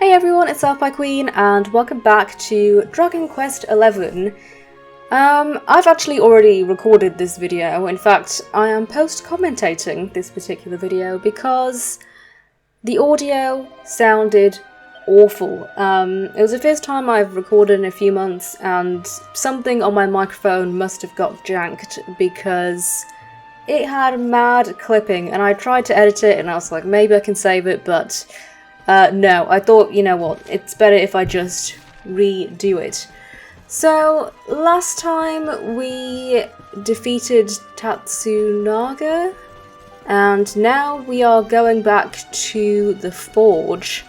Hey everyone, it's South by Queen, and welcome back to Dragon Quest XI. I've actually already recorded this video. In fact, I am post-commentating this particular video because the audio sounded awful. It was the first time I've recorded in a few months, and something on my microphone must have got janked because it had mad clipping, and I tried to edit it and I was like, maybe I can save it, but no, I thought, you know what, it's better if I just redo it. So, last time we defeated Tatsunaga, and now we are going back to the forge.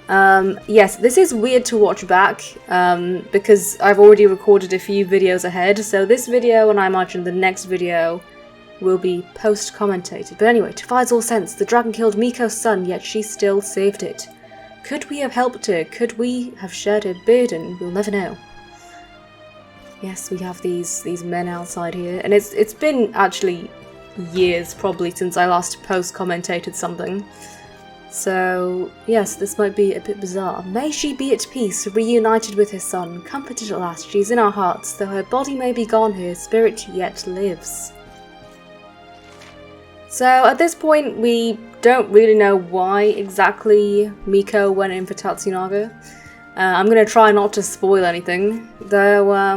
Yes, this is weird to watch back, because I've already recorded a few videos ahead, so this video, and I imagine the next video, will be post-commentated. But anyway, to Fai's all sense, the dragon killed Miko's son, yet she still saved it. Could we have helped her? Could we have shared her burden? We'll never know. Yes, we have these men outside here, and it's been actually years probably since I last post-commentated something. So yes, this might be a bit bizarre. May she be at peace, reunited with her son, comforted at last. She's in our hearts, though her body may be gone, her spirit yet lives. So at this point, we don't really know why exactly Miko went in for Tatsunaga. I'm going to try not to spoil anything, though, I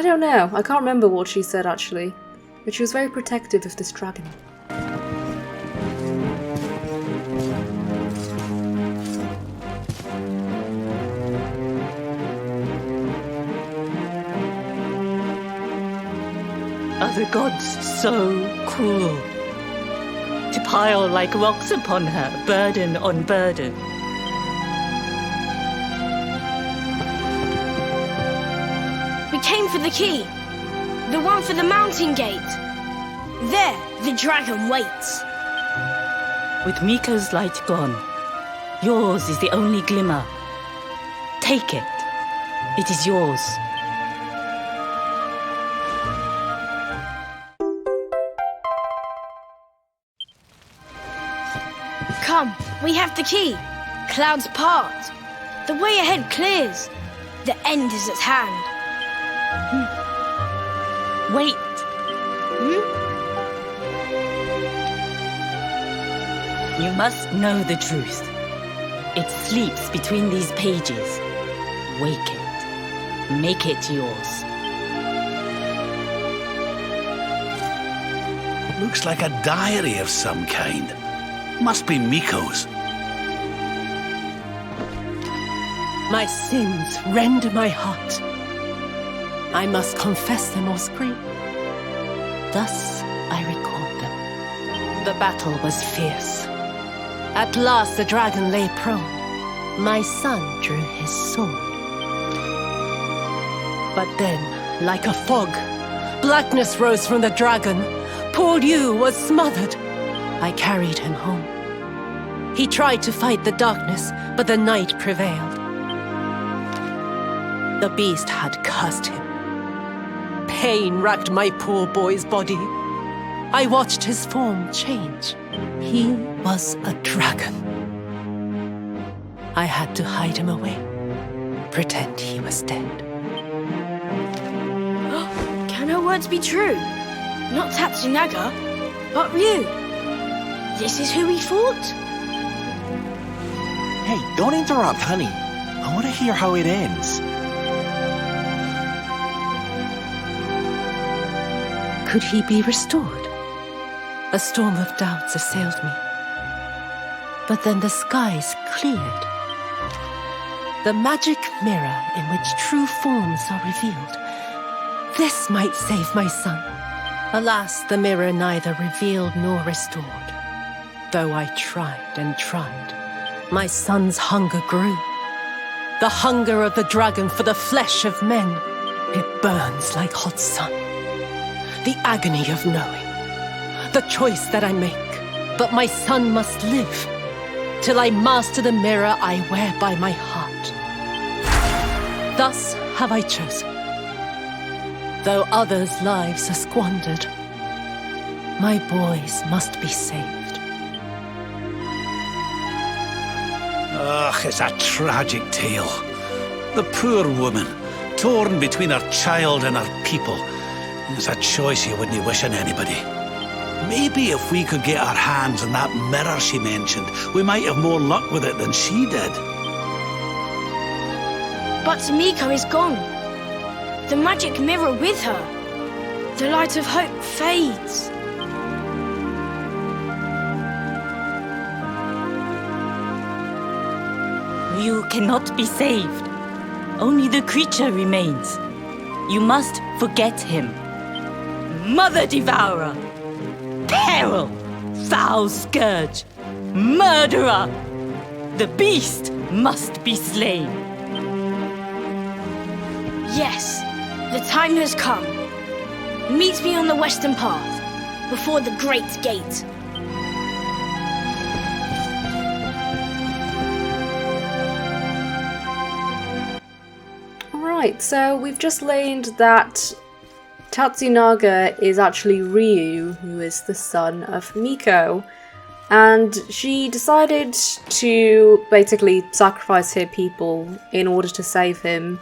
don't know. I can't remember what she said actually, but she was very protective of this dragon. Are the gods so cruel? To pile like rocks upon her, burden on burden. We came for the key. The one for the mountain gate. There, the dragon waits. With Miko's light gone, yours is the only glimmer. Take it. It is yours. Come, we have the key. Clouds part. The way ahead clears. The end is at hand. Wait. You must know the truth. It sleeps between these pages. Wake it. Make it yours. Looks like a diary of some kind. Must be Miko's. My sins rend my heart. I must confess them or scream. Thus I record them. The battle was fierce. At last the dragon lay prone. My son drew his sword. But then, like a fog, blackness rose from the dragon. Poor Yu was smothered. I carried him home. He tried to fight the darkness, but the night prevailed. The beast had cursed him. Pain racked my poor boy's body. I watched his form change. He was a dragon. I had to hide him away, pretend he was dead. Can her words be true? Not Tatsunaga, but Ryu. This is who he fought? Hey, don't interrupt, honey. I want to hear how it ends. Could he be restored? A storm of doubts assailed me. But then the skies cleared. The magic mirror in which true forms are revealed. This might save my son. Alas, the mirror neither revealed nor restored. Though I tried and tried, my son's hunger grew. The hunger of the dragon for the flesh of men. It burns like hot sun. The agony of knowing. The choice that I make. But my son must live. Till I master the mirror I wear by my heart. Thus have I chosen. Though others' lives are squandered, my boys must be saved. Ugh, it's a tragic tale. The poor woman, torn between her child and her people. It's a choice you wouldn't wish on anybody. Maybe if we could get our hands on that mirror she mentioned, we might have more luck with it than she did. But Miko is gone. The magic mirror with her. The light of hope fades. You cannot be saved. Only the creature remains. You must forget him. Mother Devourer! Peril! Foul Scourge! Murderer! The beast must be slain. Yes, the time has come. Meet me on the western path, before the great gate. Alright, so we've just learned that Tatsunaga is actually Ryu, who is the son of Miko. And she decided to basically sacrifice her people in order to save him.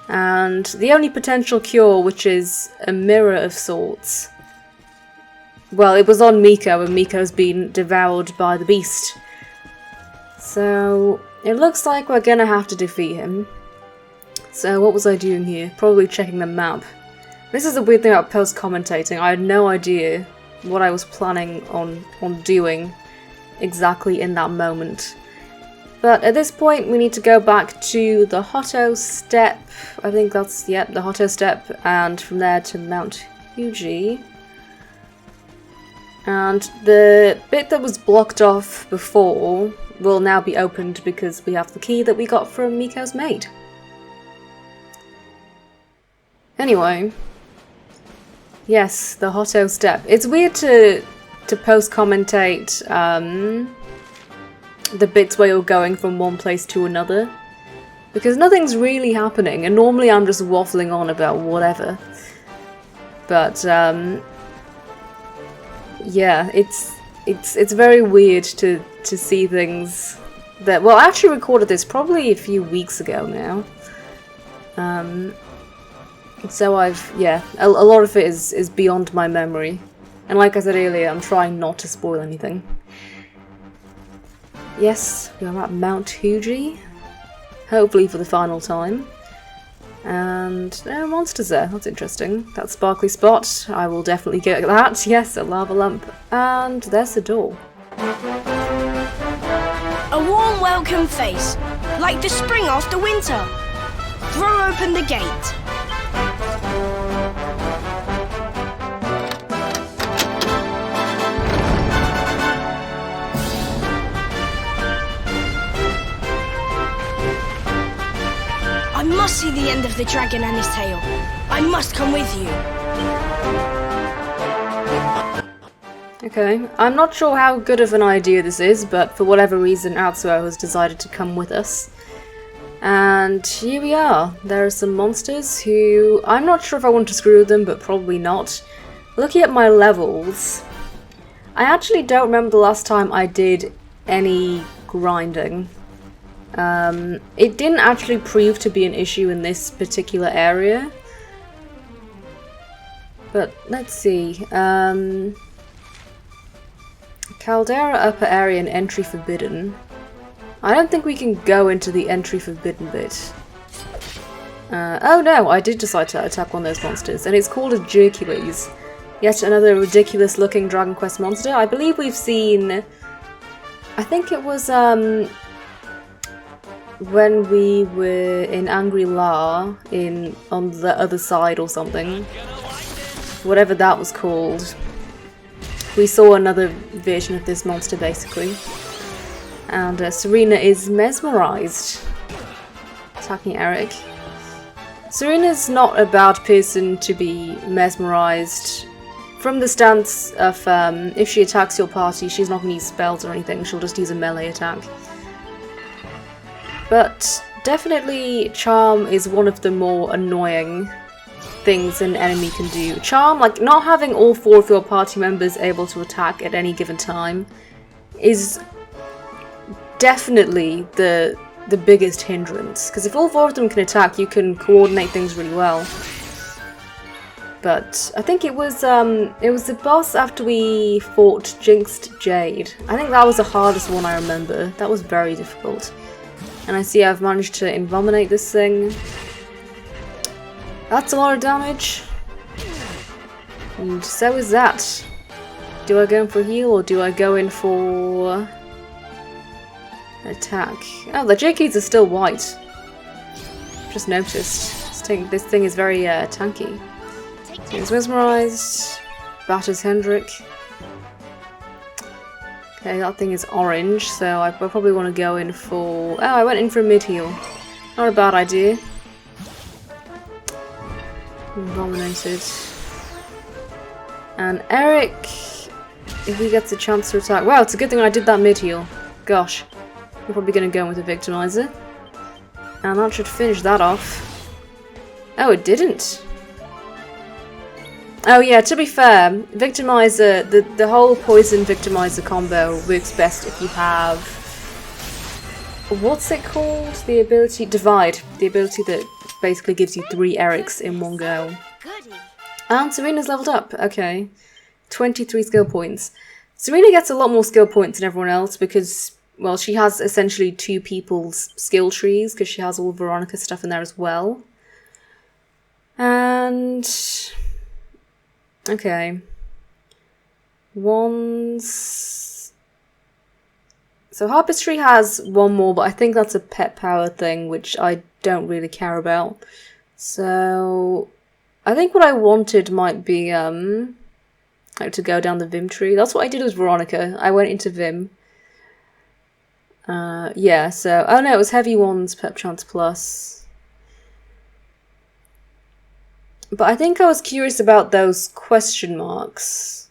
And the only potential cure, which is a mirror of sorts. Well, it was on Miko, and Miko's been devoured by the beast. So it looks like we're gonna have to defeat him. So what was I doing here? Probably checking the map. This is the weird thing about post-commentating. I had no idea what I was planning on doing exactly in that moment. But at this point we need to go back to the Hotto Step. I think that's, yeah, the Hotto Step, and from there to Mount Fuji. And the bit that was blocked off before will now be opened because we have the key that we got from Miko's maid. Anyway, yes, the Hotto Step. It's weird to post-commentate the bits where you're going from one place to another, because nothing's really happening, and normally I'm just waffling on about whatever. But yeah, it's very weird to see things that, well, I actually recorded this probably a few weeks ago now. So yeah, a lot of it is beyond my memory. And like I said earlier, I'm trying not to spoil anything. Yes, we are at Mount Fuji. Hopefully for the final time. And no monsters there, that's interesting. That sparkly spot, I will definitely get that. Yes, a lava lump. And there's the door. A warm welcome face, like the spring after winter. Throw open the gate. I must see the end of the dragon and his tail. I must come with you. Okay, I'm not sure how good of an idea this is, but for whatever reason Atsuo has decided to come with us. And here we are. There are some monsters who... I'm not sure if I want to screw with them, but probably not. Looking at my levels, I actually don't remember the last time I did any grinding. It didn't actually prove to be an issue in this particular area. But let's see. Caldera upper area and entry forbidden. I don't think we can go into the entry forbidden bit. Oh no, I did decide to attack one of those monsters, and it's called a Jercules. Yet another ridiculous looking Dragon Quest monster. I believe we've seen... I think it was when we were in Angri-La on the other side or something. Whatever that was called. We saw another version of this monster basically. And Serena is mesmerized. Attacking Eric. Serena's not a bad person to be mesmerized. From the stance of if she attacks your party, she's not going to use spells or anything, she'll just use a melee attack. But definitely Charm is one of the more annoying things an enemy can do. Charm, like not having all four of your party members able to attack at any given time, is definitely the biggest hindrance. Because if all 4 of them can attack, you can coordinate things really well. But I think it was the boss after we fought Jinxed Jade. I think that was the hardest one I remember. That was very difficult. And I see I've managed to envominate this thing. That's a lot of damage. And so is that. Do I go in for a heal or do I go in for an attack? Oh, the J keys are still white. Just noticed. This thing is very tanky. He's mesmerized. Batters Hendrik. Okay, that thing is orange, so I probably want to go in for... Oh, I went in for a mid-heal. Not a bad idea. Dominated. And Eric, if he gets a chance to attack... Wow, it's a good thing I did that mid-heal. Gosh. We're probably going to go in with a Victimizer. And that should finish that off. Oh, it didn't. Oh yeah, to be fair, Victimizer, the whole Poison Victimizer combo works best if you have... What's it called? The ability... Divide. The ability that basically gives you 3 Erics in one go. And Serena's leveled up. Okay. 23 skill points. Serena gets a lot more skill points than everyone else because, well, she has essentially 2 people's skill trees because she has all Veronica stuff in there as well. And... Okay. Wands. So Harpistry has 1 more, but I think that's a pet power thing, which I don't really care about. So I think what I wanted might be like to go down the Vim tree. That's what I did with Veronica. I went into Vim. Yeah, so oh no, it was Heavy Wands, Pep Chance Plus. But I think I was curious about those question marks.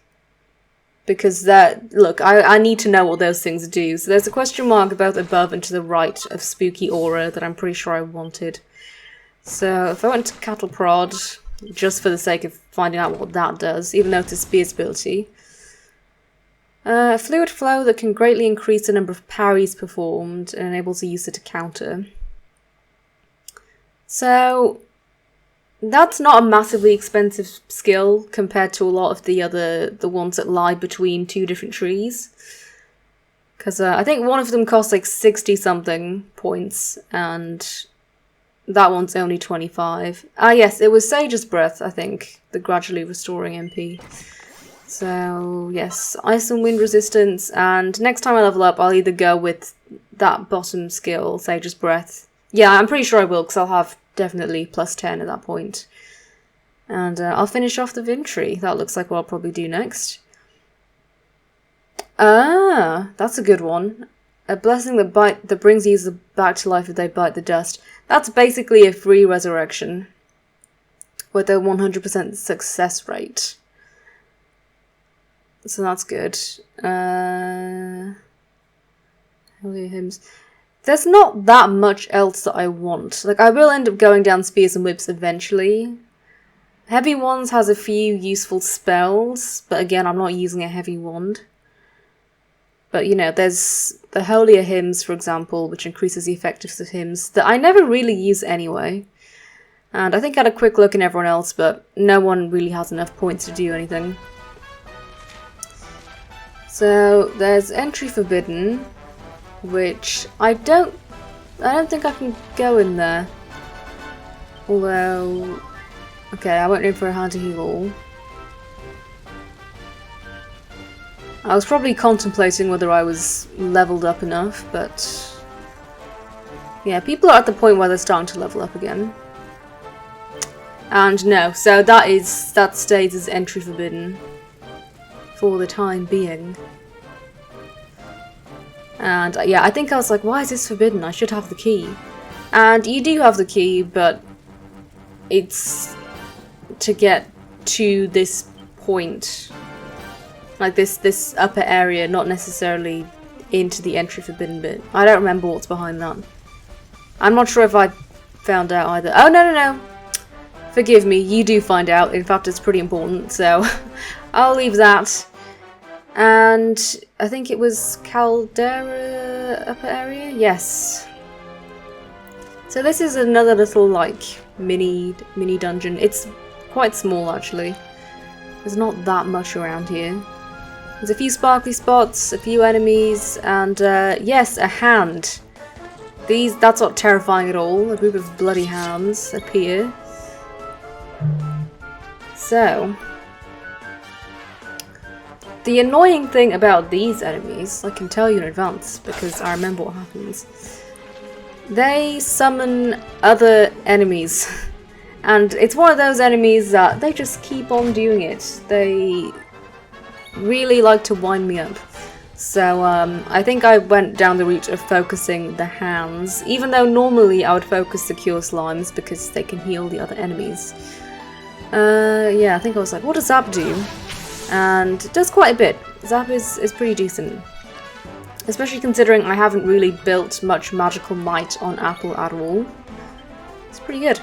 Because that, look, I need to know what those things do. So there's a question mark both above and to the right of Spooky Aura that I'm pretty sure I wanted. So if I went to Cattle Prod, just for the sake of finding out what that does, even though it's a Spear's ability. Fluid Flow that can greatly increase the number of parries performed and enables the user to counter. So... That's not a massively expensive skill compared to a lot of the ones that lie between 2 different trees. Because I think one of them costs like 60 something points and that one's only 25. Ah yes, it was Sage's Breath, I think, the gradually restoring MP. So yes, Ice and Wind Resistance, and next time I level up I'll either go with that bottom skill, Sage's Breath. Yeah, I'm pretty sure I will because I'll have definitely plus 10 at that point. And I'll finish off the Vim tree. That looks like what I'll probably do next. Ah, that's a good one. A blessing that brings the user back to life if they bite the dust. That's basically a free resurrection with a 100% success rate. So that's good. Holy Hymns. There's not that much else that I want. Like, I will end up going down Spears and Whips eventually. Heavy Wands has a few useful spells, but again, I'm not using a Heavy Wand. But, you know, there's the Holier Hymns, for example, which increases the effectiveness of hymns, that I never really use anyway. And I think I had a quick look in everyone else, but no one really has enough points to do anything. So, there's Entry Forbidden, which I don't think I can go in there. Although, okay, I went in for a hand to heal all. I was probably contemplating whether I was leveled up enough, but yeah, people are at the point where they're starting to level up again. And no, so that stays as Entry Forbidden for the time being. And yeah, I think I was like, why is this forbidden? I should have the key. And you do have the key, but it's to get to this point. Like this upper area, not necessarily into the Entry Forbidden bit. I don't remember what's behind that. I'm not sure if I found out either. Oh, no. Forgive me, you do find out. In fact, it's pretty important, so I'll leave that. And I think it was Caldera upper area? Yes. So this is another little, like, mini dungeon. It's quite small, actually. There's not that much around here. There's a few sparkly spots, a few enemies, and yes, a hand. That's not terrifying at all. A group of bloody hands appear. So, the annoying thing about these enemies, I can tell you in advance because I remember what happens. They summon other enemies. And it's one of those enemies that they just keep on doing it. They really like to wind me up. So I think I went down the route of focusing the hands, even though normally I would focus the cure slimes because they can heal the other enemies. Yeah, I think I was like, what does Zap do? And it does quite a bit. Zap is pretty decent. Especially considering I haven't really built much magical might on Apple at all. It's pretty good.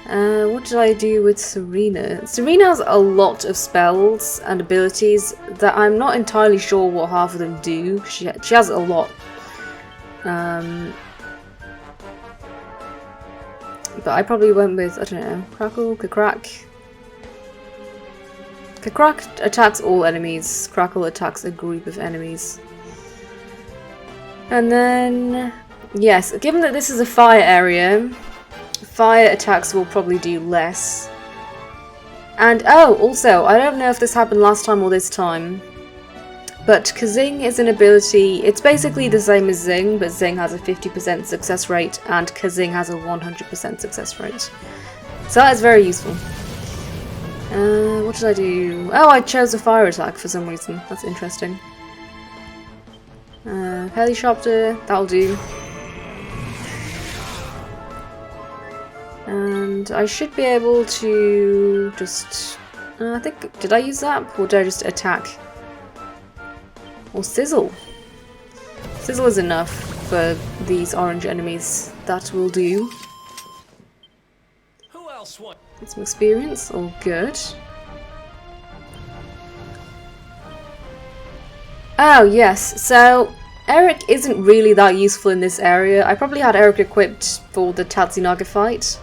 What did I do with Serena? Serena has a lot of spells and abilities that I'm not entirely sure what half of them do. She has a lot. But I probably went with, I don't know, Crackle, Kakrak. Kakrak attacks all enemies. Crackle attacks a group of enemies. And then, yes, given that this is a fire area, fire attacks will probably do less. And oh, also, I don't know if this happened last time or this time, but Kazing is an ability, it's basically the same as Zing, but Zing has a 50% success rate and Kazing has a 100% success rate. So that is very useful. What did I do? Oh, I chose a fire attack for some reason. That's interesting. Helicopter, that'll do. And I should be able to just... I think... Did I use Zap? Or did I just attack? Or Sizzle? Sizzle is enough for these orange enemies. That will do. Who else wants? Get some experience. All good. Oh, yes. So, Eric isn't really that useful in this area. I probably had Eric equipped for the Tatsunaga fight.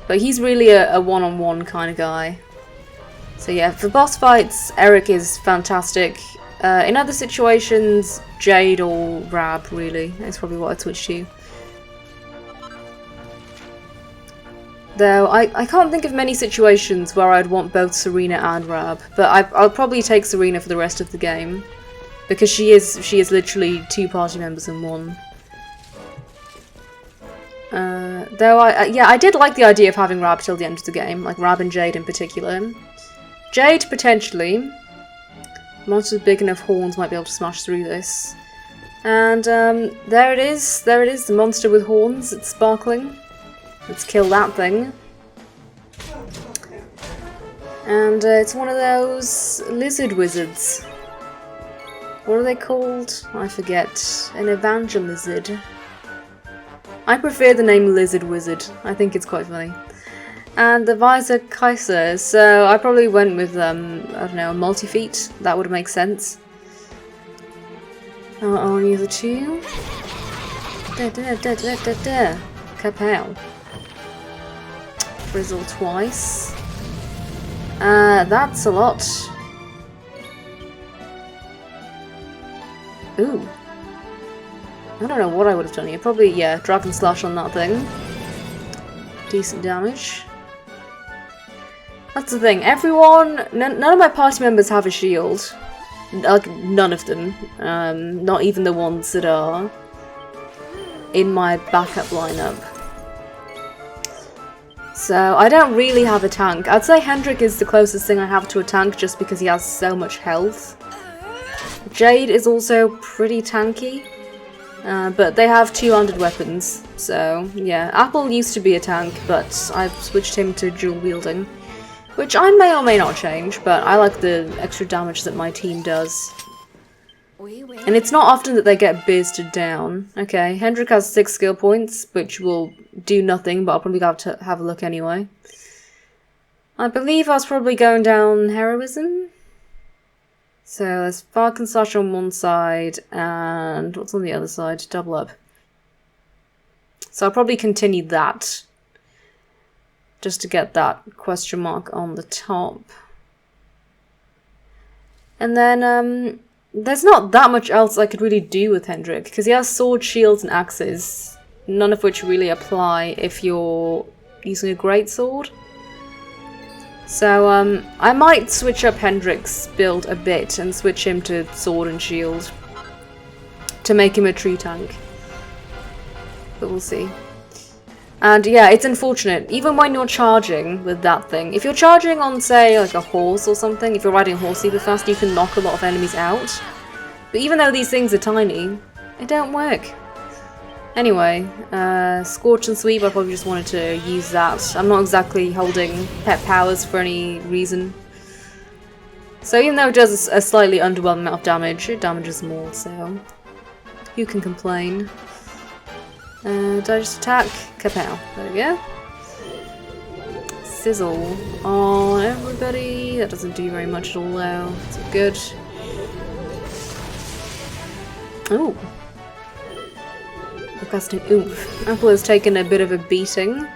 But he's really a one-on-one kind of guy. So yeah, for boss fights, Eric is fantastic. In other situations, Jade or Rab, really. That's probably what I'd switch to. Though, I can't think of many situations where I'd want both Serena and Rab. But I'll probably take Serena for the rest of the game. Because she is literally two party members in one. Though I did like the idea of having Rab till the end of the game, like Rab and Jade in particular. Jade potentially. Monsters with big enough horns might be able to smash through this. And there it is, the monster with horns. It's sparkling. Let's kill that thing. And it's one of those lizard wizards. What are they called? I forget. An evangelizard. I prefer the name Lizard Wizard. I think it's quite funny. And the Visor Kaiser, so I probably went with, I don't know, a multi-feat. That would make sense. Only the two. Kapow. Frizzle twice. That's a lot. Ooh. I don't know what I would have done here. Probably, yeah, Dragon Slash on that thing. Decent damage. That's the thing. Everyone, none of my party members have a shield. Like, none of them. Not even the ones that are in my backup lineup. So, I don't really have a tank. I'd say Hendrik is the closest thing I have to a tank just because he has so much health. Jade is also pretty tanky. But they have two-handed weapons, so yeah. Apple used to be a tank, but I've switched him to dual wielding. Which I may or may not change, but I like the extra damage that my team does. And it's not often that they get bursted down. Okay, Hendrik has 6 skill points, which will do nothing, but I'll probably have to have a look anyway. I believe I was probably going down heroism? So there's Falcon Sash on one side, and what's on the other side? Double up. So I'll probably continue that, just to get that question mark on the top. And then, there's not that much else I could really do with Hendrik, because he has sword, shields, and axes, none of which really apply if you're using a greatsword. So, I might switch up Hendrik's build a bit and switch him to sword and shield to make him a tree tank. But we'll see. And yeah, it's unfortunate, even when you're charging with that thing, if you're charging on, say, like a horse or something, if you're riding a horse super fast, you can knock a lot of enemies out. But even though these things are tiny, it don't work. Anyway, Scorch and Sweep, I probably just wanted to use that. I'm not exactly holding pet powers for any reason. So even though it does a slightly underwhelming amount of damage, it damages more, so who can complain? Did I just attack? Kapow. There we go. Sizzle on everybody. That doesn't do very much at all though. It's good. Ooh. Casting oomph. Apple has taken a bit of a beating.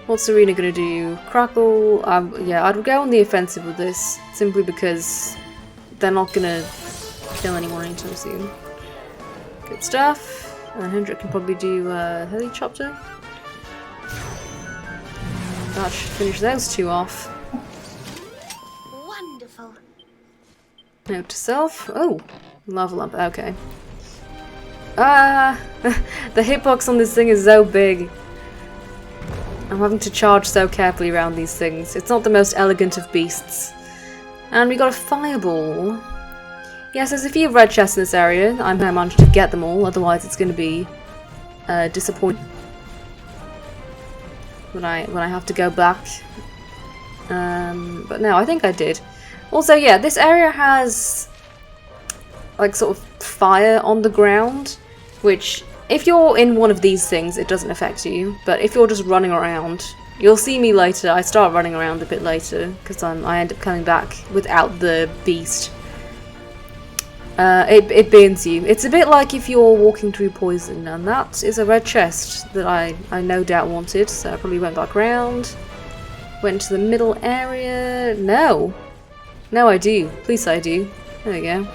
What's Serena gonna do? Crackle. Yeah, I'd go on the offensive with this, simply because they're not gonna kill anyone anytime soon. Good stuff. And Hendrik can probably do Helicopter. That should finish those two off. Wonderful. Note to self. Oh, level up. Okay. The hitbox on this thing is so big. I'm having to charge so carefully around these things. It's not the most elegant of beasts. And we got a fireball. Yes, there's a few red chests in this area. I'm going to manage to get them all, otherwise it's going to be disappointing when I have to go back. But no, I think I did. Also, yeah, this area has like sort of fire on the ground, which if you're in one of these things it doesn't affect you, but if you're just running around, you'll see me later. I start running around a bit later because I end up coming back without the beast. It burns you. It's a bit like if you're walking through poison, and that is a red chest that I no doubt wanted, so I probably went back round. Went to the middle area. No! No, I do. Please I do. There we go.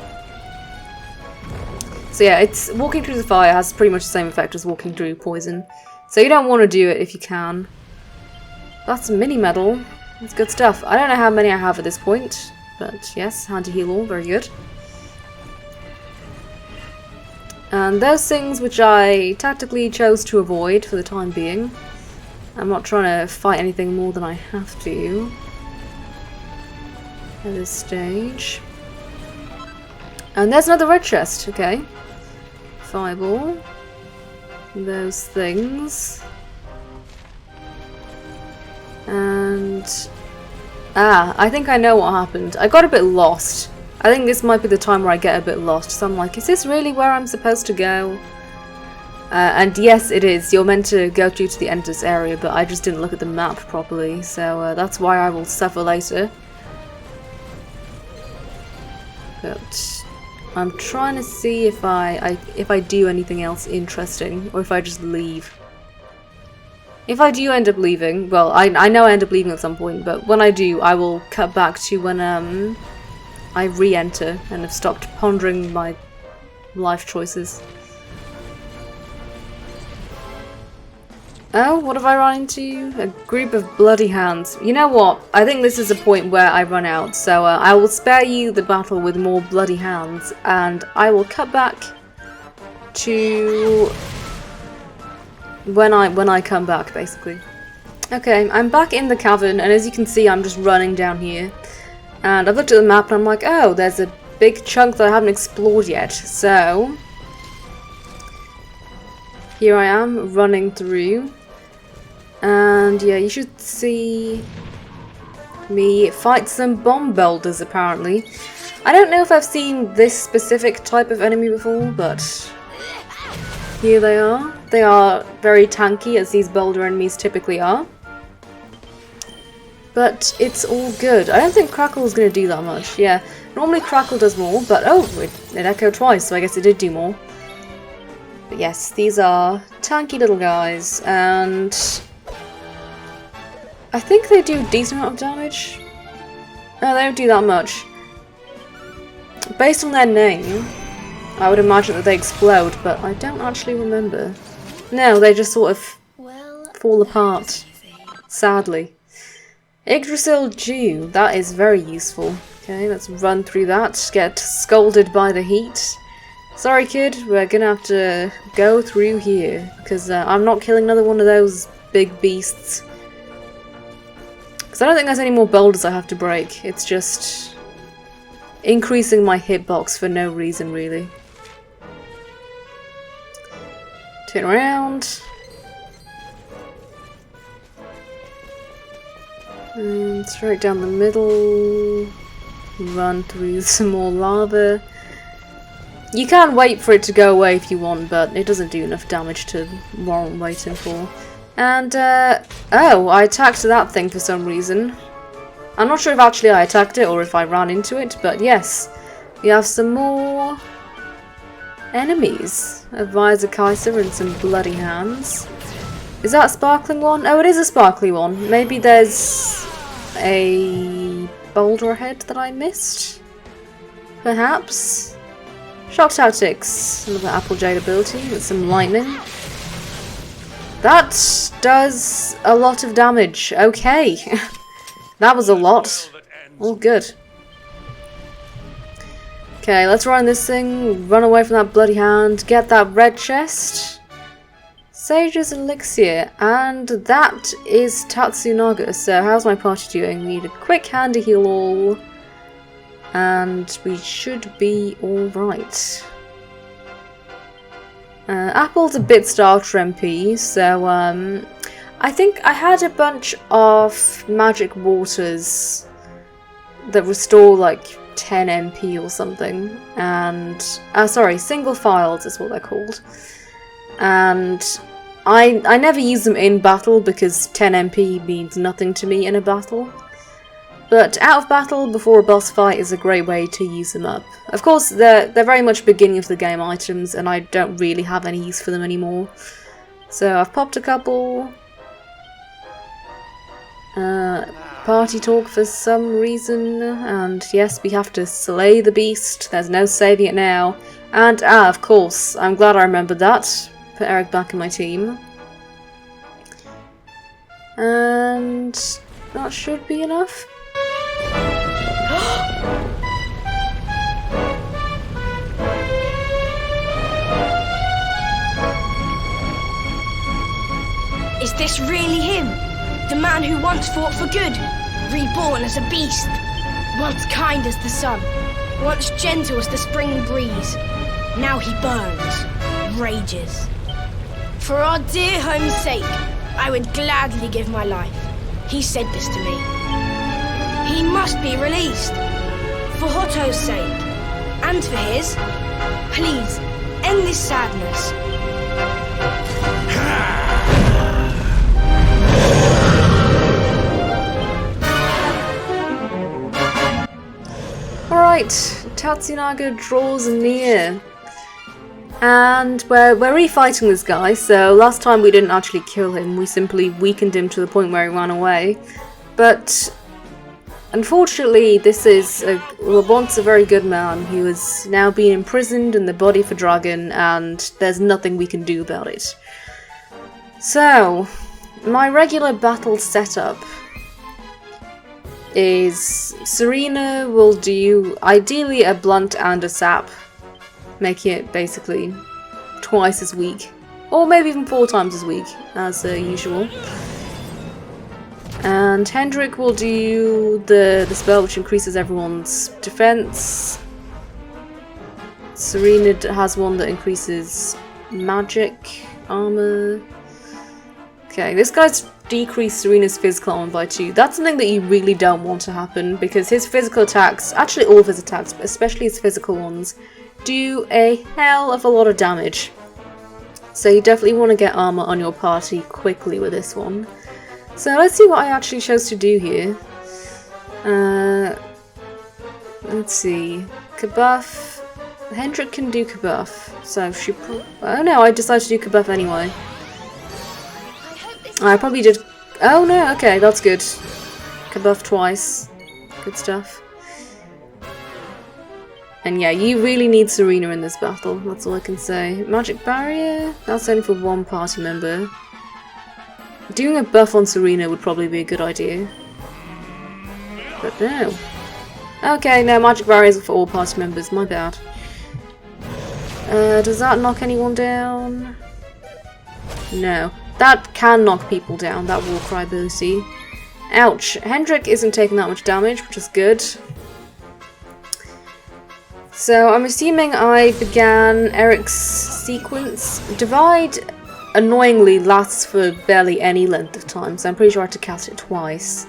So yeah, it's walking through the fire has pretty much the same effect as walking through poison. So you don't want to do it if you can. That's a mini medal. That's good stuff. I don't know how many I have at this point, but yes, hand to heal all, very good. And those things which I tactically chose to avoid for the time being. I'm not trying to fight anything more than I have to at this stage. And there's another red chest, okay. Fireball. Those things. And... I think I know what happened. I got a bit lost. I think this might be the time where I get a bit lost. So I'm like, is this really where I'm supposed to go? And yes, it is. You're meant to go through to the end of this area, but I just didn't look at the map properly. So that's why I will suffer later. But I'm trying to see if I do anything else interesting, or if I just leave. If I do end up leaving, well, I know I end up leaving at some point, but when I do, I will cut back to when I re-enter and have stopped pondering my life choices. Oh, what have I run into? A group of bloody hands. You know what? I think this is a point where I run out, so I will spare you the battle with more bloody hands, and I will cut back to when I come back, basically. Okay, I'm back in the cavern, and as you can see, I'm just running down here. And I've looked at the map, and I'm like, oh, there's a big chunk that I haven't explored yet, so here I am, running through. And yeah, you should see me fight some bomb builders, apparently. I don't know if I've seen this specific type of enemy before, but here they are. They are very tanky, as these boulder enemies typically are. But it's all good. I don't think Crackle's going to do that much. Yeah, Normally Crackle does more, but oh, it echoed twice, so I guess it did do more. But yes, these are tanky little guys, and I think they do a decent amount of damage. No, they don't do that much. Based on their name, I would imagine that they explode, but I don't actually remember. No, they just sort of fall apart, sadly. Yggdrasil Dew, that is very useful. Okay, let's run through that, get scalded by the heat. Sorry kid, we're gonna have to go through here, because I'm not killing another one of those big beasts. Because I don't think there's any more boulders I have to break, it's just increasing my hitbox for no reason really. Turn around. And straight down the middle. Run through some more lava. You can wait for it to go away if you want, but it doesn't do enough damage to warrant waiting for. And, oh, I attacked that thing for some reason. I'm not sure if actually I attacked it or if I ran into it, but yes. We have some more enemies. A Visor Kaiser and some bloody hands. Is that a sparkling one? Oh, it is a sparkly one. Maybe there's a boulder ahead that I missed? Perhaps? Shock Tactics. Another Applejade ability with some lightning. That does a lot of damage. Okay. That was a lot. All good. Okay, let's run this thing, run away from that bloody hand, get that red chest. Sage's Elixir, and that is Tatsunaga. So how's my party doing? We need a quick hand to heal all. And we should be alright. Apple's a bit starter MP, so I think I had a bunch of magic waters that restore like 10 MP or something, and sorry, single files is what they're called. And I never use them in battle because 10 MP means nothing to me in a battle. But out of battle before a boss fight is a great way to use them up. Of course, they're very much beginning of the game items, and I don't really have any use for them anymore. So I've popped a couple. Party talk for some reason, and yes, we have to slay the beast. There's no saving it now. And of course, I'm glad I remembered that. Put Eric back in my team. And that should be enough. Is this really him? The man who once fought for good, reborn as a beast, once kind as the sun, once gentle as the spring breeze. Now he burns, rages. For our dear home's sake, I would gladly give my life. He said this to me. He must be released. For Hotto's sake, and for his. Please, end this sadness. Alright, Tatsunaga draws near. And we're refighting this guy, so last time we didn't actually kill him, we simply weakened him to the point where he ran away. But unfortunately, this is once a very good man who is now being imprisoned in the body of a dragon, and there's nothing we can do about it. So, my regular battle setup is Serena will do ideally a blunt and a sap, making it basically twice as weak, or maybe even 4 times as weak as usual. And Hendrik will do the spell which increases everyone's defense. Serena has one that increases magic, armor. Okay, this guy's decreased Serena's physical armor by 2. That's something that you really don't want to happen, because his physical attacks, actually all of his attacks, but especially his physical ones, do a hell of a lot of damage. So you definitely want to get armor on your party quickly with this one. So let's see what I actually chose to do here. Let's see. Kabuff. Hendrik can do Kabuff. So she oh no, I decided to do Kabuff anyway. I probably did. Oh no, okay, that's good. Kabuff twice. Good stuff. And yeah, you really need Serena in this battle, that's all I can say. Magic Barrier? That's only for one party member. Doing a buff on Serena would probably be a good idea. But no. Okay, no, Magic Barriers are for all party members, my bad. Does that knock anyone down? No. That can knock people down, that Warcry ability. Ouch. Hendrik isn't taking that much damage, which is good. So I'm assuming I began Eric's sequence. Divide annoyingly lasts for barely any length of time, so I'm pretty sure I had to cast it twice.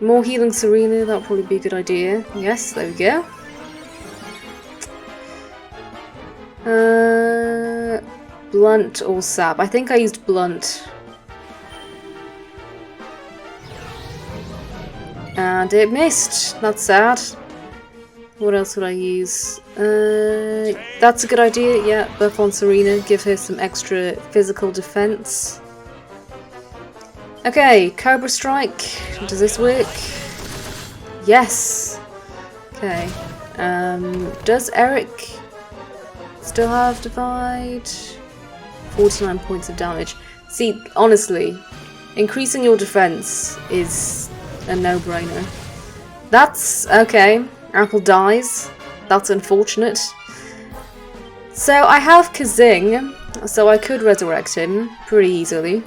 More healing Serena, that would probably be a good idea. Yes, there we go. Blunt or sap? I think I used blunt. And it missed. That's sad. What else would I use? That's a good idea, yeah. Buff on Serena, give her some extra physical defense. Okay, Cobra Strike. Does this work? Yes! Okay. Does Eric still have Divide? 49 points of damage. See, honestly, increasing your defense is a no-brainer. That's okay. Apple dies. That's unfortunate. So I have Kazing, so I could resurrect him pretty easily.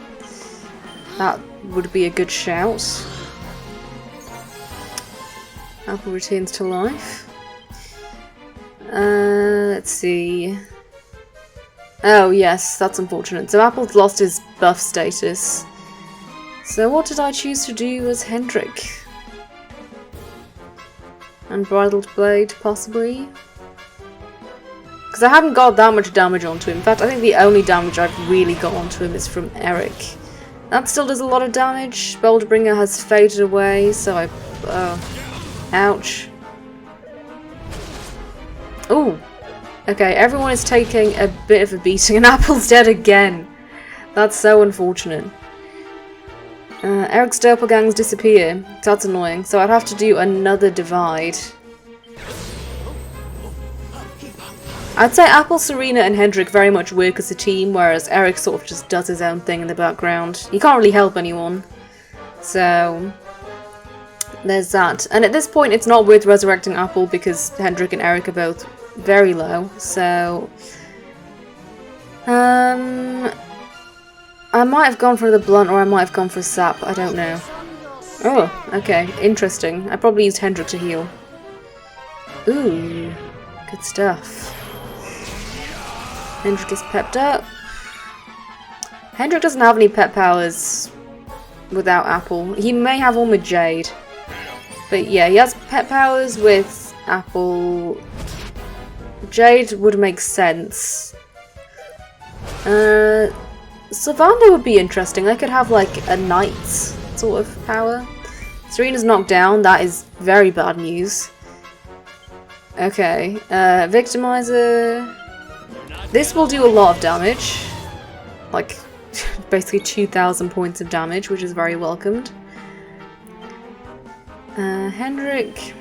That would be a good shout. Apple returns to life. Let's see. Oh yes, that's unfortunate. So Apple's lost his buff status. So what did I choose to do as Hendrik? Unbridled Blade, possibly? Because I haven't got that much damage onto him. In fact, I think the only damage I've really got onto him is from Eric. That still does a lot of damage. Boulderbringer has faded away, so I... ouch. Ooh! Okay, everyone is taking a bit of a beating and Apple's dead again. That's so unfortunate. Eric's doppelgangers disappear. That's annoying. So I'd have to do another divide. I'd say Apple, Serena and Hendrik very much work as a team, whereas Eric sort of just does his own thing in the background. He can't really help anyone. So there's that. And at this point it's not worth resurrecting Apple because Hendrik and Eric are both very low. So I might have gone for the blunt or I might have gone for sap, I don't know. Oh, okay, interesting. I probably used Hendrik to heal. Ooh, good stuff. Hendrik is pepped up. Hendrik doesn't have any pet powers without Apple. He may have one with Jade. But yeah, he has pet powers with Apple. Jade would make sense. Savannah would be interesting. I could have like a knight's sort of power. Serena's knocked down. That is very bad news. Okay. Victimizer. This will do a lot of damage. Like, basically 2,000 points of damage, which is very welcomed. Hendrik.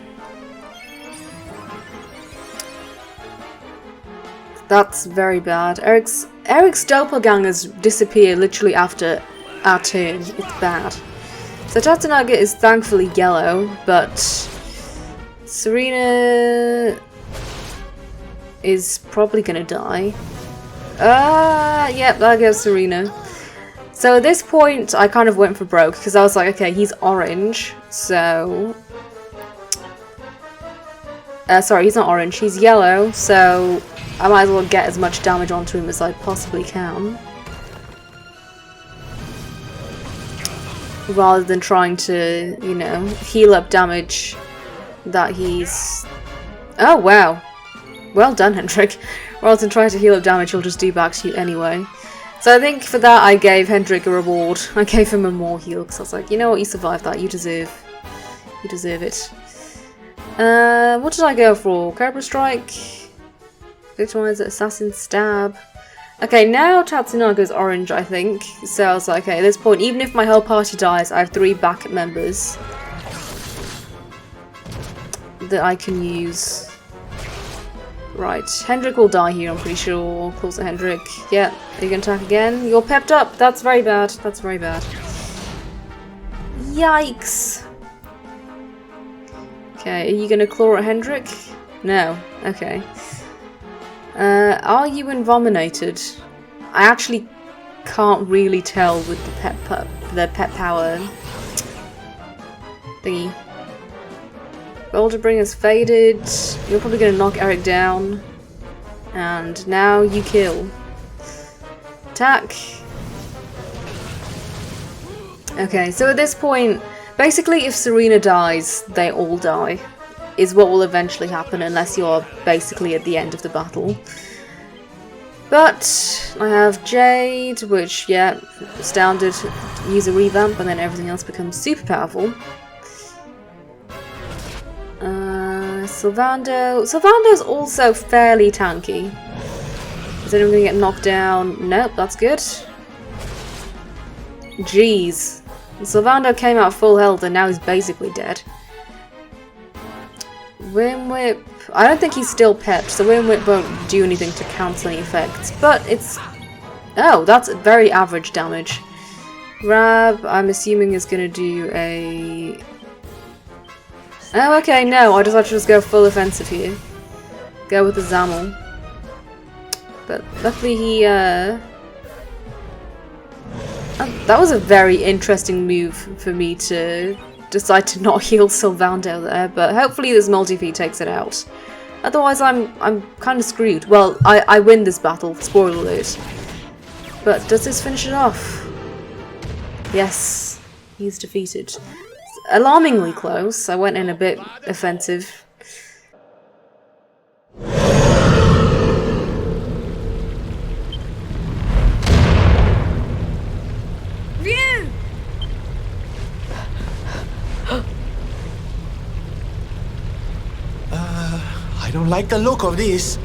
That's very bad. Eric's doppelgangers disappear literally after our turn. It's bad. So Tatsunaga is thankfully yellow, but Serena is probably gonna die. Yep, there goes Serena. So at this point, I kind of went for broke, because I was like, okay, he's orange, so... sorry, he's not orange, he's yellow, so I might as well get as much damage onto him as I possibly can. Rather than trying to, you know, heal up damage that he's... Oh, wow. Well done, Hendrik. Rather than trying to heal up damage, he'll just do back to you anyway. So I think for that I gave Hendrik a reward. I gave him a more heal, because I was like, you know what, you survived that, you deserve it. What did I go for? Cobra Strike? Victimize, Assassin Stab. Okay, now Tatsunaga's orange, I think. So I was like, okay, at this point, even if my whole party dies, I have 3 backup members that I can use. Right, Hendrik will die here, I'm pretty sure. Close to Hendrik. Yeah, are you gonna attack again? You're pepped up! That's very bad. That's very bad. Yikes! Okay, are you gonna claw at Hendrik? No. Okay. Are you invominated? I actually can't really tell with the pet power thingy. Boulderbringer's faded. You're probably gonna knock Eric down. And now you kill. Attack. Okay, so at this point, basically if Serena dies, they all die. Is what will eventually happen unless you're basically at the end of the battle. But I have Jade, which, yeah, standard, use a revamp and then everything else becomes super powerful. Sylvando. Sylvando's also fairly tanky. Is anyone gonna get knocked down? Nope, that's good. Jeez. Sylvando came out full health and now he's basically dead. Wind Whip. I don't think he's still pepped, so Wind Whip won't do anything to cancel any effects. But it's... Oh, that's very average damage. Grab, I'm assuming, is going to do a... Oh, okay, no, I just have to just go full offensive here. Go with the Zamel. But luckily he, that was a very interesting move for me to decide to not heal Sylvando there, but hopefully this multi-feed takes it out. Otherwise I'm kind of screwed. Well, I win this battle, spoiler alert. But does this finish it off? Yes, he's defeated. Alarmingly close. I went in a bit offensive. Ryu! I don't like the look of this.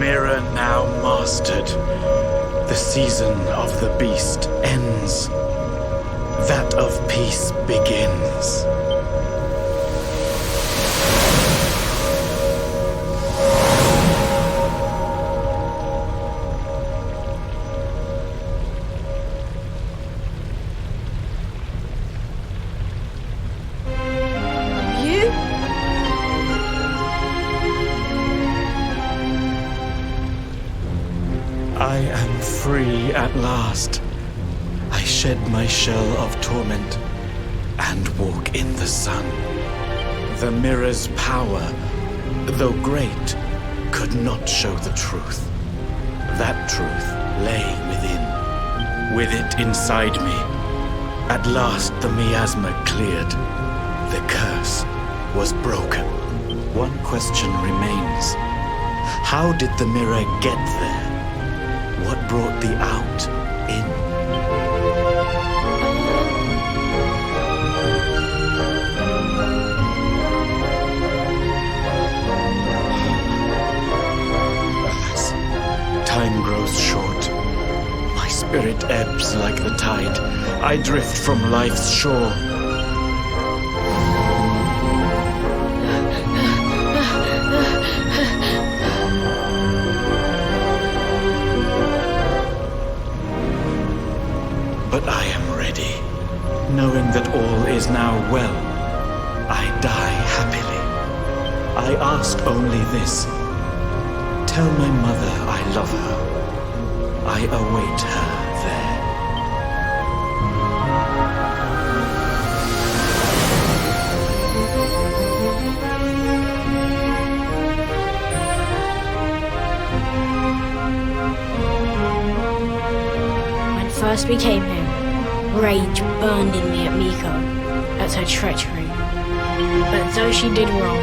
Mirror now mastered. The season of the beast ends. That of peace begins. I am free at last. I shed my shell of torment and walk in the sun. The mirror's power, though great, could not show the truth. That truth lay within. With it inside me, at last the miasma cleared. The curse was broken. One question remains. How did the mirror get there? What brought the out in? Alas, time grows short. My spirit ebbs like the tide. I drift from life's shore. But I am ready. Knowing that all is now well, I die happily. I ask only this. Tell my mother I love her. I await her there. When first we came here, rage burned in me at Miko, at her treachery. But though she did wrong,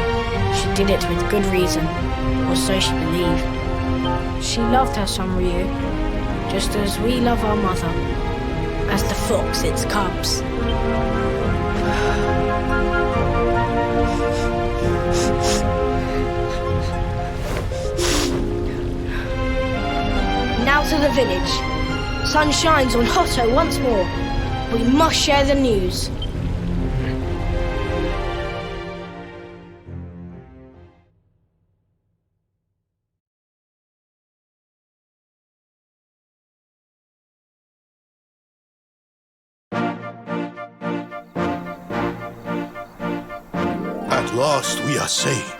she did it with good reason. or so she believed. She loved her son Ryu, just as we love our mother, as the fox its cubs. Now to the village. Sun shines on Hotto once more. We must share the news. At last we are saved.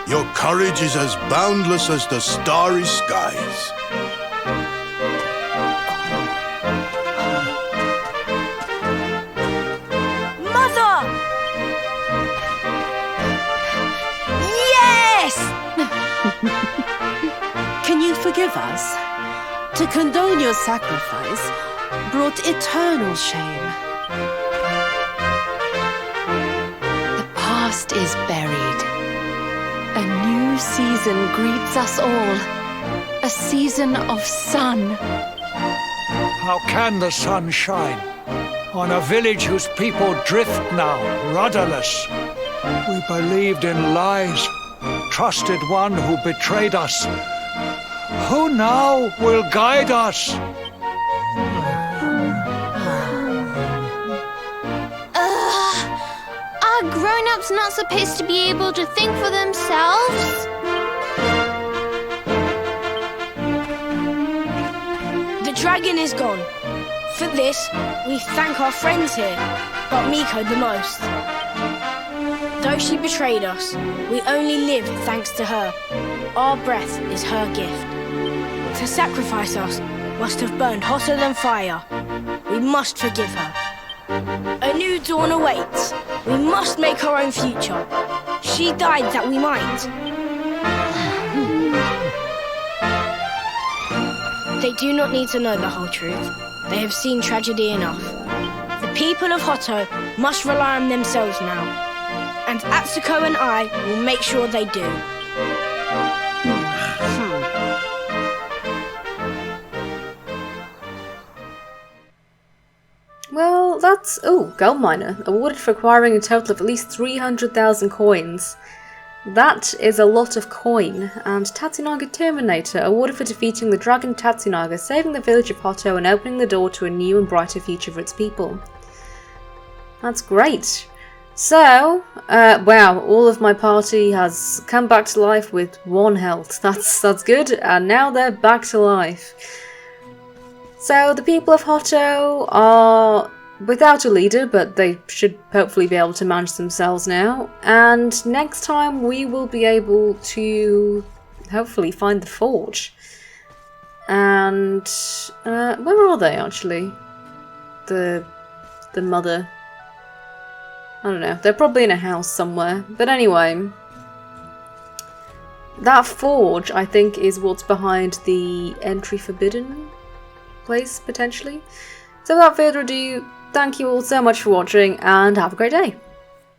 Your courage is as boundless as the starry skies. Mother! Yes! Can you forgive us? To condone your sacrifice brought eternal shame. The past is buried. A new season greets us all. A season of sun. How can the sun shine on a village whose people drift now, rudderless? We believed in lies, trusted one who betrayed us. Who now will guide us? Are grown-ups not supposed to be able to think for themselves? The dragon is gone. For this, we thank our friends here, but Miko the most. Though she betrayed us, we only live thanks to her. Our breath is her gift. To sacrifice us must have burned hotter than fire. We must forgive her. A new dawn awaits. We must make our own future. She died that we might. They do not need to know the whole truth. They have seen tragedy enough. The people of Hotto must rely on themselves now. And Atsuko and I will make sure they do. Well, that's... oh, gold miner. Awarded for acquiring a total of at least 300,000 coins. That is a lot of coin. And Tatsunaga Terminator, awarded for defeating the dragon Tatsunaga, saving the village of Hotto and opening the door to a new and brighter future for its people. That's great. So, wow, all of my party has come back to life with 1 health. That's good, and now they're back to life. So the people of Hotto are without a leader, but they should hopefully be able to manage themselves now. And next time we will be able to hopefully find the forge. And where are they actually? The mother. I don't know. They're probably in a house somewhere. But anyway, that forge I think is what's behind the entry forbidden place, potentially. So without further ado, thank you all so much for watching and have a great day.